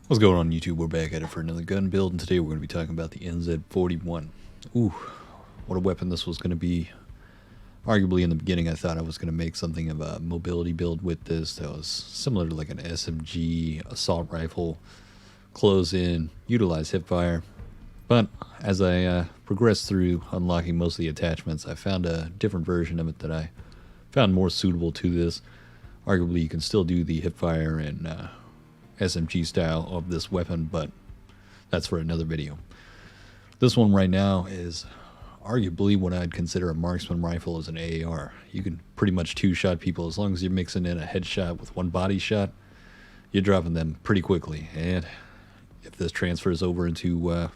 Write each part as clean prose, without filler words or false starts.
What's going on YouTube? We're back at it for another gun build, and today we're going to be talking about the NZ41. Ooh, what a weapon this was going to be. Arguably in the beginning I thought I was going to make something of a mobility build with this that was similar to like an SMG, assault rifle, close in, utilize hipfire. But as I progressed through unlocking most of the attachments, I found a different version of it that I found more suitable to this. Arguably you can still do the hipfire and SMG style of this weapon, but that's for another video. This one right now is arguably what I'd consider a Marksman Rifle as an AAR. You can pretty much two-shot people as long as you're mixing in a headshot with one body shot. You're dropping them pretty quickly, and if this transfers over into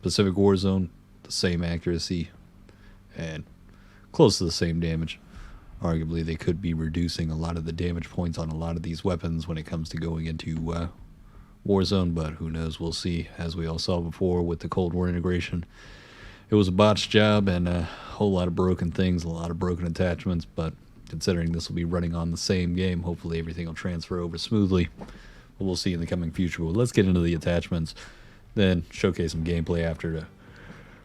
Pacific Warzone, the same accuracy and close to the same damage. Arguably, they could be reducing a lot of the damage points on a lot of these weapons when it comes to going into Warzone, but who knows, we'll see. As we all saw before with the Cold War integration, it was a botched job and a whole lot of broken things, a lot of broken attachments, but considering this will be running on the same game, hopefully everything will transfer over smoothly. But we'll see in the coming future. But let's get into the attachments, then showcase some gameplay after to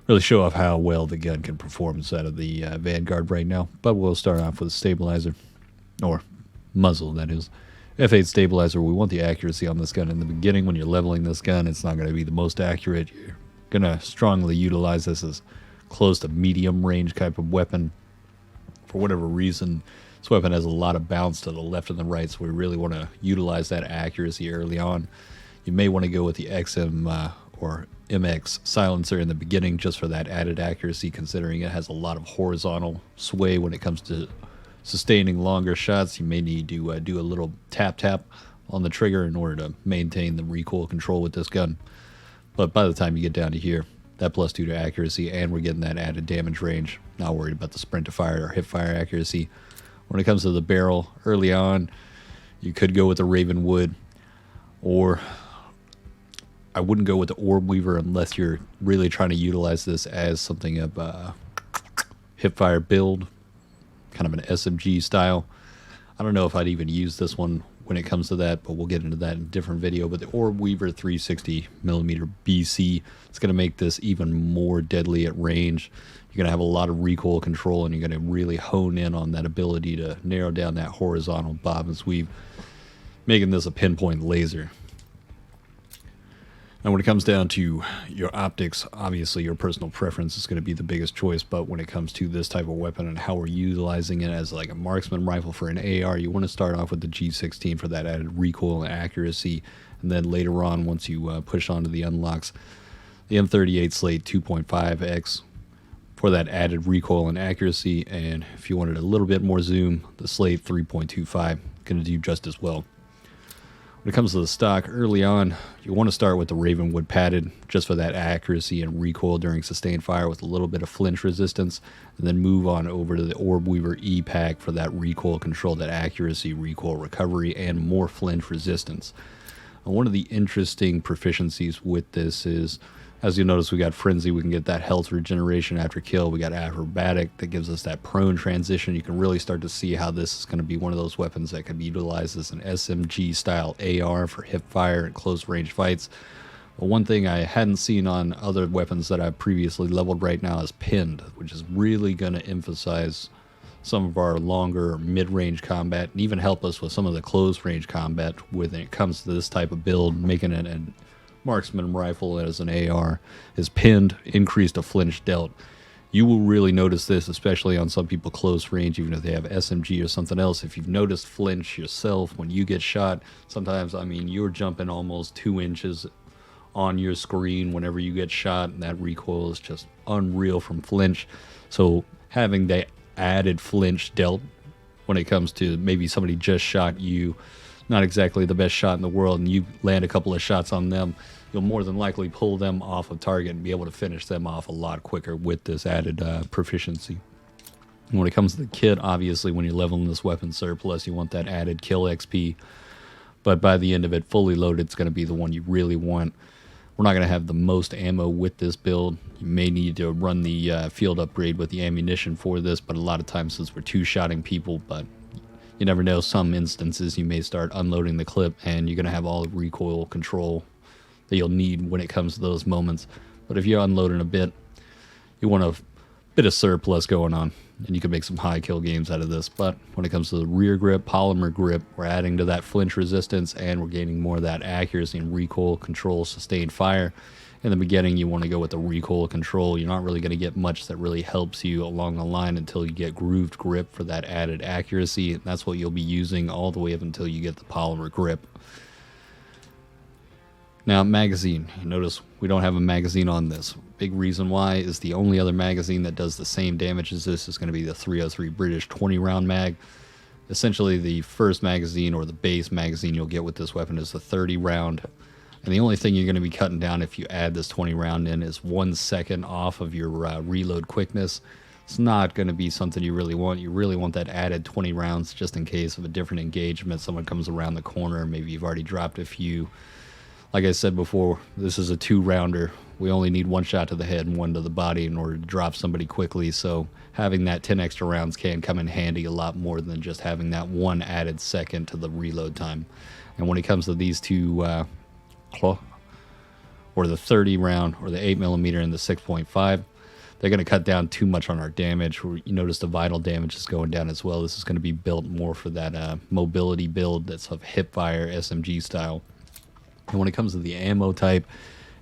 really show off how well the gun can perform inside of the Vanguard right now. But we'll start off with a stabilizer, or muzzle, that is. F8 stabilizer. We want the accuracy on this gun. In the beginning, when you're leveling this gun, it's not going to be the most accurate. You're going to strongly utilize this as close to medium range type of weapon. For whatever reason, this weapon has a lot of bounce to the left and the right, so we really want to utilize that accuracy early on. You may want to go with the XM or MX silencer in the beginning just for that added accuracy, considering it has a lot of horizontal sway when it comes to sustaining longer shots. You may need to do a little tap on the trigger in order to maintain the recoil control with this gun. But by the time you get down to here, that +2 to accuracy, and we're getting that added damage range. Not worried about the sprint to fire or hip fire accuracy. When it comes to the barrel, early on, you could go with the Ravenwood, or I wouldn't go with the Orb Weaver unless you're really trying to utilize this as something of a hipfire build, kind of an SMG style. I don't know if I'd even use this one when it comes to that, but we'll get into that in a different video. But the Orb Weaver 360mm BC, it's going to make this even more deadly at range. You're going to have a lot of recoil control, and you're going to really hone in on that ability to narrow down that horizontal bob and sweep, making this a pinpoint laser. And when it comes down to your optics, obviously your personal preference is going to be the biggest choice, but when it comes to this type of weapon and how we're utilizing it as like a marksman rifle for an AR, you want to start off with the G16 for that added recoil and accuracy, and then later on, once you push onto the unlocks, the M38 Slate 2.5X for that added recoil and accuracy, and if you wanted a little bit more zoom, the Slate 3.25 going to do just as well. When it comes to the stock, early on, you want to start with the Ravenwood padded, just for that accuracy and recoil during sustained fire with a little bit of flinch resistance, and then move on over to the Orb Weaver E-Pack for that recoil control, that accuracy, recoil recovery, and more flinch resistance. And one of the interesting proficiencies with this is, as you'll notice, we got Frenzy. We can get that health regeneration after kill. We got Acrobatic that gives us that prone transition. You can really start to see how this is going to be one of those weapons that can be utilized as an SMG style AR for hip fire and close range fights. But one thing I hadn't seen on other weapons that I've previously leveled right now is Pinned, which is really going to emphasize some of our longer mid-range combat and even help us with some of the close range combat when it comes to this type of build, making it an Marksman Rifle as an AR. Is Pinned, increased to flinch dealt. You will really notice this, especially on some people close range, even if they have SMG or something else. If you've noticed flinch yourself when you get shot, sometimes, I mean, you're jumping almost 2 inches on your screen whenever you get shot, and that recoil is just unreal from flinch. So having the added flinch dealt when it comes to maybe somebody just shot you, not exactly the best shot in the world, and you land a couple of shots on them, you'll more than likely pull them off of target and be able to finish them off a lot quicker with this added proficiency. And when it comes to the kit, obviously when you're leveling this weapon surplus, you want that added kill XP, but by the end of it, fully loaded, it's going to be the one you really want. We're not going to have the most ammo with this build. You may need to run the field upgrade with the ammunition for this, but a lot of times since we're two-shotting people, but you never know, some instances you may start unloading the clip and you're going to have all the recoil control that you'll need when it comes to those moments. But if you're unloading a bit, you want a bit of surplus going on, and you can make some high kill games out of this. But when it comes to the rear grip, polymer grip, we're adding to that flinch resistance, and we're gaining more of that accuracy and recoil control, sustained fire. In the beginning, you want to go with the recoil control. You're not really going to get much that really helps you along the line until you get grooved grip for that added accuracy. And that's what you'll be using all the way up until you get the polymer grip. Now, magazine. You notice we don't have a magazine on this. Big reason why is the only other magazine that does the same damage as this is going to be the 303 British 20-round mag. Essentially, the first magazine, or the base magazine you'll get with this weapon, is the 30-round. And the only thing you're going to be cutting down if you add this 20-round in is 1 second off of your reload quickness. It's not going to be something you really want. You really want that added 20 rounds just in case of a different engagement. Someone comes around the corner, maybe you've already dropped a few. Like I said before, this is a 2-rounder. We only need 1 shot to the head and 1 to the body in order to drop somebody quickly. So having that 10 extra rounds can come in handy a lot more than just having that 1 added second to the reload time. And when it comes to these two, or the 30 round, or the 8mm and the 6.5, they're going to cut down too much on our damage. You notice the vital damage is going down as well. This is going to be built more for that mobility build that's of hipfire SMG style. And when it comes to the ammo type,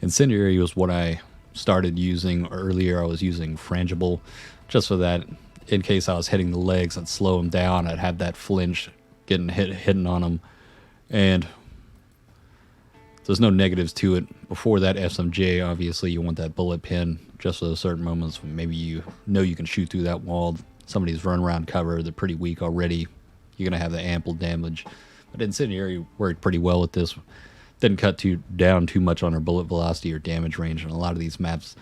incendiary was what I started using earlier. I was using frangible just for that. In case I was hitting the legs, I'd slow them down. I'd have that flinch getting hitting on them. And there's no negatives to it. Before that SMJ, obviously you want that bullet pin just for those certain moments when maybe you know you can shoot through that wall. Somebody's run around cover. They're pretty weak already. You're going to have the ample damage. But incendiary worked pretty well with this. Didn't cut down too much on our bullet velocity or damage range. And a lot of these maps,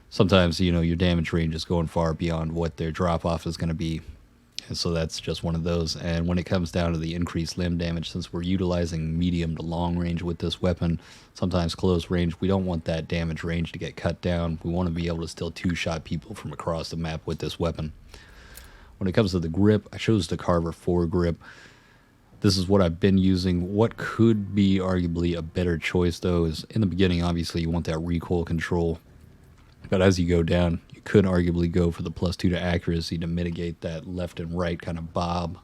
sometimes, you know, your damage range is going far beyond what their drop-off is going to be. And so that's just one of those. And when it comes down to the increased limb damage, since we're utilizing medium to long range with this weapon, sometimes close range, we don't want that damage range to get cut down. We want to be able to still 2-shot people from across the map with this weapon. When it comes to the grip, I chose the Carver 4 grip. This is what I've been using. What could be arguably a better choice, though, is in the beginning, obviously, you want that recoil control. But as you go down, you could arguably go for the +2 to accuracy to mitigate that left and right kind of bob.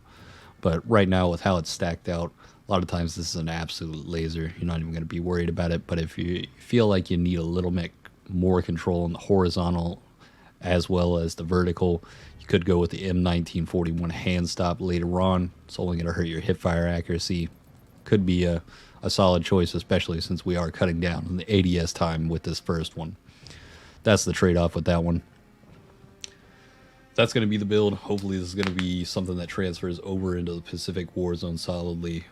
But right now, with how it's stacked out, a lot of times this is an absolute laser. You're not even going to be worried about it. But if you feel like you need a little bit more control on the horizontal as well as the vertical, you could go with the M1941 hand stop later on. It's only going to hurt your hip fire accuracy. Could be a solid choice, especially since we are cutting down on the ADS time with this first one. That's the trade-off with that one. That's going to be the build. Hopefully this is going to be something that transfers over into the Pacific Warzone solidly,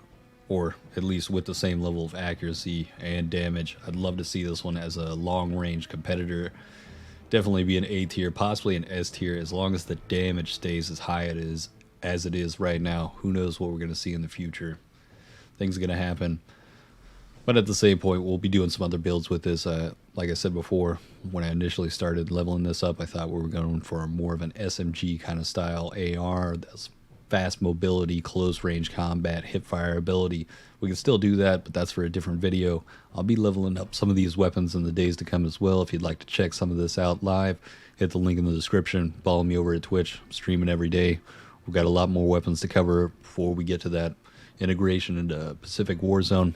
or at least with the same level of accuracy and damage. I'd love to see this one as a long-range competitor. Definitely be an A tier, possibly an S tier, as long as the damage stays as high as it is right now. Who knows what we're going to see in the future. Things are going to happen. But at the same point, we'll be doing some other builds with this. Like I said before, when I initially started leveling this up, I thought we were going for more of an SMG kind of style AR. That's fast mobility, close range combat, hip fire ability. We can still do that, but that's for a different video. I'll be leveling up some of these weapons in the days to come as well. If you'd like to check some of this out live, hit the link in the description. Follow me over at Twitch. I'm streaming every day. We've got a lot more weapons to cover before we get to that integration into Pacific Warzone.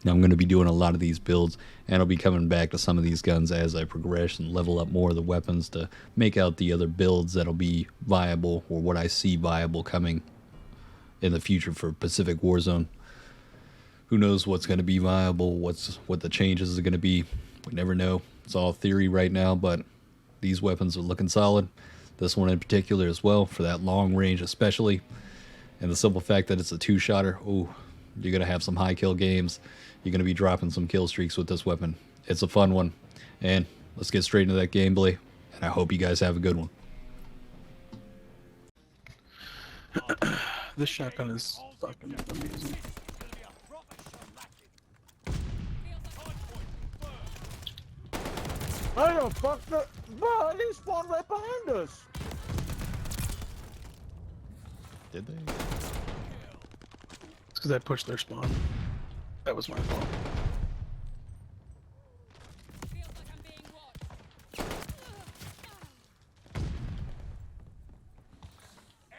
Now I'm going to be doing a lot of these builds, and I'll be coming back to some of these guns as I progress and level up more of the weapons to make out the other builds that'll be viable, or what I see viable coming in the future for Pacific Warzone. Who knows what's going to be viable, what the changes are going to be. We never know. It's all theory right now, but these weapons are looking solid. This one in particular as well, for that long range especially. And the simple fact that it's a 2-shotter, ooh, you're going to have some high kill games. You're going to be dropping some kill streaks with this weapon. It's a fun one. And let's get straight into that gameplay. And I hope you guys have a good one. This shotgun is fucking amazing. I don't fuck the... Bro, they spawned right behind us. Did they? because I pushed their spawn. That was my fault. Feels like I'm being watched.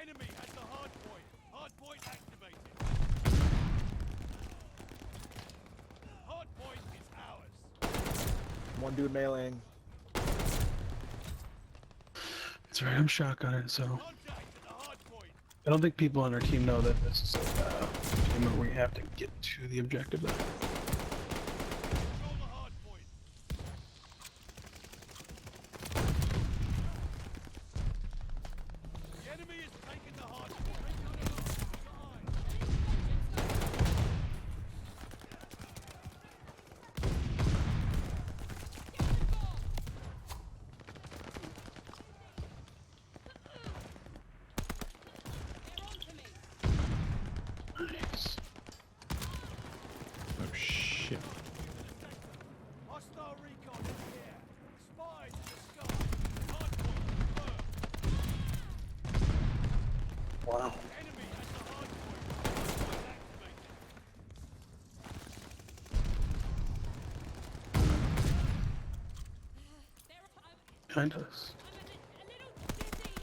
Enemy has the hard point. Hard point activated. Hard point is ours. One dude meleeing. It's alright, I'm shotgunning, so Contact at the hard point. I don't think people on our team know that this is a game where we have to get to the objective. Though. Control the hard point. The enemy is taking the hard point. They're on to me. Nice. Oh shit. Hostile recon in the air. Spies in the sky. Hard point confirmed. Wow. Enemy has the hard point. Hard point activated. Behind us. I'm a little dizzy.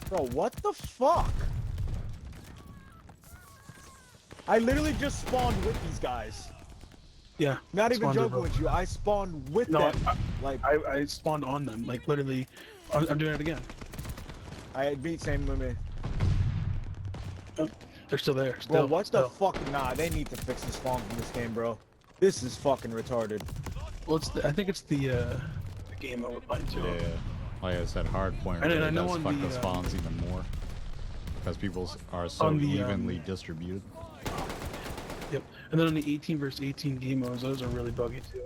Bro, what the fuck? I literally just spawned with these guys. Yeah. Not even spawned joking over. with you. I spawned with No, them. Like, I spawned on them. Like literally, I'm doing it again. I beat same with me. Oh, they're still there. Bro, Still, what still. the fuck? Nah, they need to fix the spawn in this game, bro. This is fucking retarded. Well, it's I think it's the game that we're playing too. Yeah. Like I said, hard point And really I know does on fuck the, the spawns even more. Because people are so on the, evenly distributed. Yep. And then on the 18 versus 18 game modes, those are really buggy too.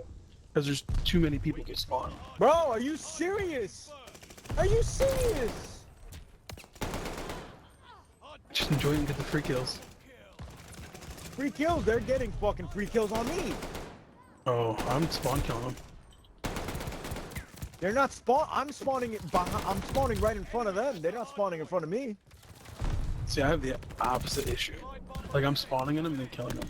Because there's too many people get spawned. Bro, are you serious? Are you serious? Just enjoy it and get the free kills. Free kills? They're getting fucking free kills on me. Oh, I'm spawn killing them. They're not spawn. I'm spawning it. I'm spawning right in front of them. They're not spawning in front of me. See, I have the opposite issue. Like I'm spawning in them and then killing them.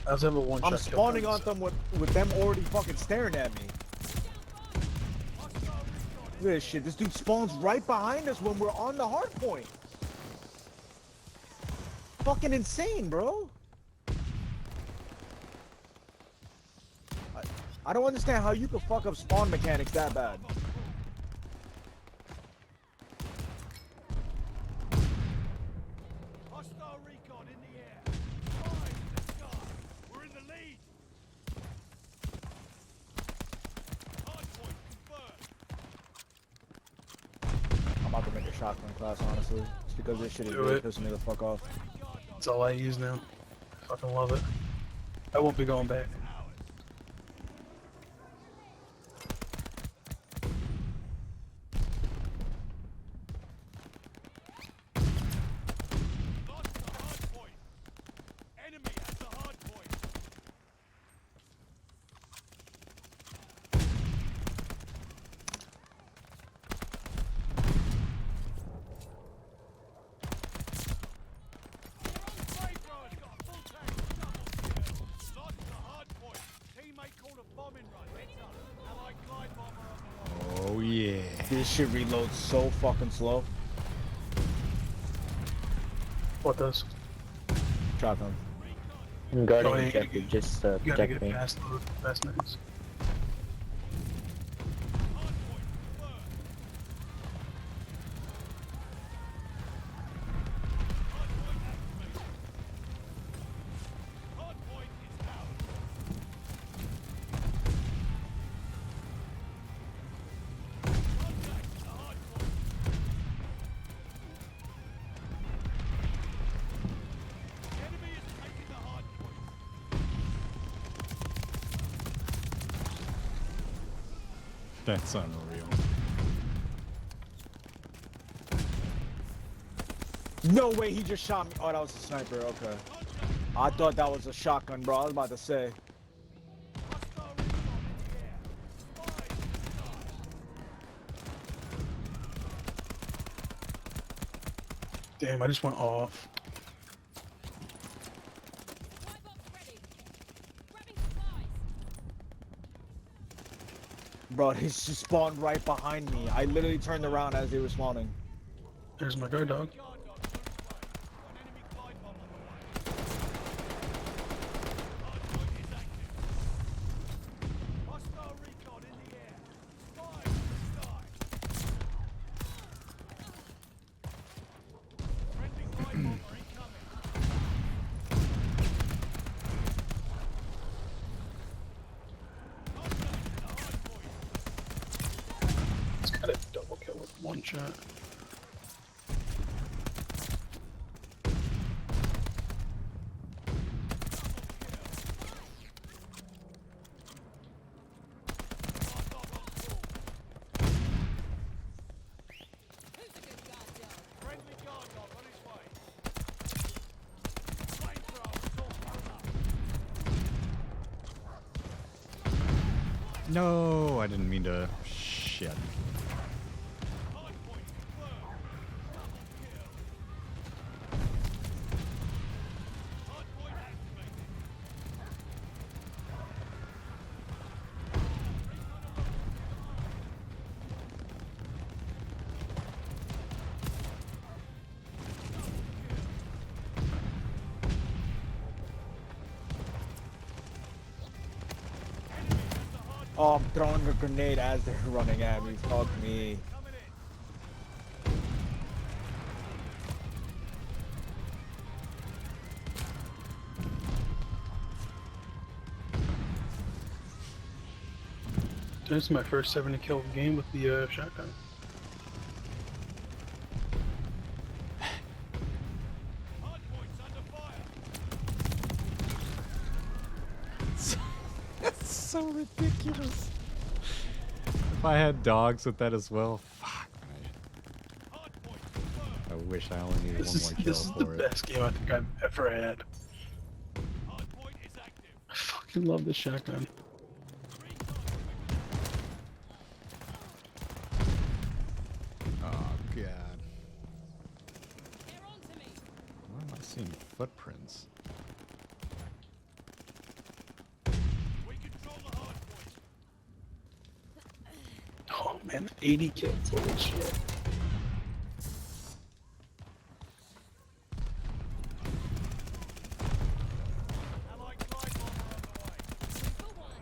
I also have a one-shot I'm kill spawning cam, on so- them with them already fucking staring at me. Look at this shit. This dude spawns right behind us when we're on the hard point. Fucking insane, bro. I don't understand how you could fuck up spawn mechanics that bad. Hostile recon in the air. Spies in the sky. We're in the lead. Hard point confirmed. I'm about to make a shotgun class, honestly. Just because this shit is Do really it. pissing me the fuck off. That's all I use now. I fucking love it. I won't be going back. Lost the hard point. Enemy has the hard point. Flamethrowers got a full tank. Double kill. Lost the hard point. Teammate called a bombing run. Heads up. Allied glide bomber on the way. Oh yeah. This shit reloads so fucking slow. What does? Shotgun. I'm guarding Oh, yeah, objective, just You gotta protect get me. past those investments. Hard point confirmed. Hard point activated. Hard point is ours. Contact at the hard point. The enemy is taking the hard point. That's unreal. No way, he just shot me. Oh, that was a sniper. Okay. I thought that was a shotgun, bro. I was about to say. Hostile recon in the air. Spies in the sky. Damn, I just went off. Supply box ready. Grabbing supplies. Bro, he's just spawned right behind me. I literally turned around as they were spawning. There's my guard dog. Guard dog on its way. Got an enemy glide bomb on the way. Hardpoint is active. Hostile recon in the air. Spies in the sky. Friendly glide bomber incoming. Contact to the hardpoint. It's got a double kill with one shot. Who's a good guard dog? Friendly guard dog on its way. Flamethrowers all thrown up. No, I didn't mean to. Shit. Hardpoint confirmed. Double kill. Hardpoint activated. Oh, I'm throwing a grenade as they're running at me. Fuck me. Coming in. This is my first 70 kill game with the shotgun. Hardpoint's under fire. That's so ridiculous. If I had dogs with that as well, fuck. Hardpoint confirmed. I wish I only needed This one is more kill this is the for it. best game I think I've ever had. Hardpoint is active. I fucking love this shotgun. Oh god. They're on to me. Why am I seeing footprints? We control the hardpoint. Oh man, 80 kills. Holy shit. Allied glide bomber on the way. For one.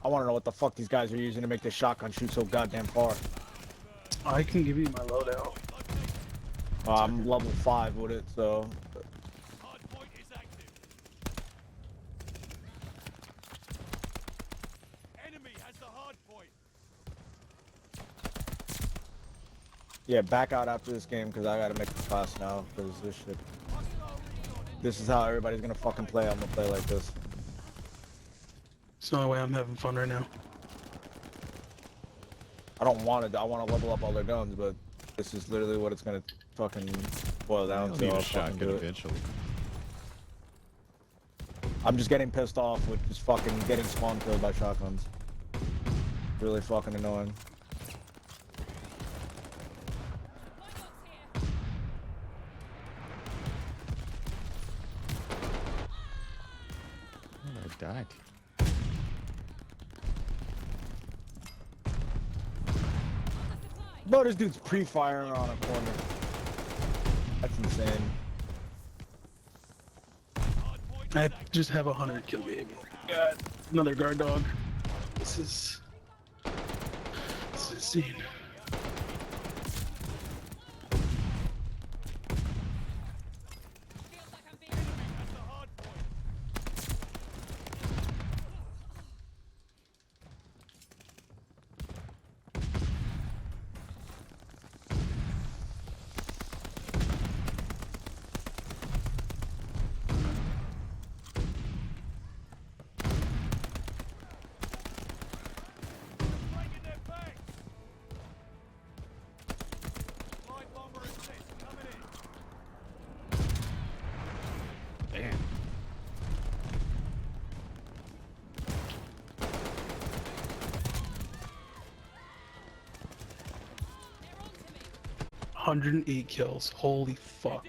I want to know what the fuck these guys are using to make this shotgun shoot so goddamn far. I can give you my loadout. I'm level 5 with it, so Hardpoint is active. Enemy has the hardpoint. yeah, back out after this game because I gotta make it fast now because this shit. Hostile recon. This is how everybody's gonna fucking play. I'm gonna play like this. It's the only way I'm having fun right now. I don't want to. I want to level up all their guns, but this is literally what it's gonna fucking boil down I'll to. need I'll a fucking shotgun do it. eventually. I'm just getting pissed off with just fucking getting spawn killed by shotguns. Really fucking annoying. Supply box here. Oh, I died. Got the supply. Bro, this dude's pre-firing on a corner. That's insane. Hardpoint I is active. just have a 100 kill game. God, another guard dog. This is insane. Feels like I'm being That's the hardpoint. Breaking their backs. 108 kills. Holy fuck.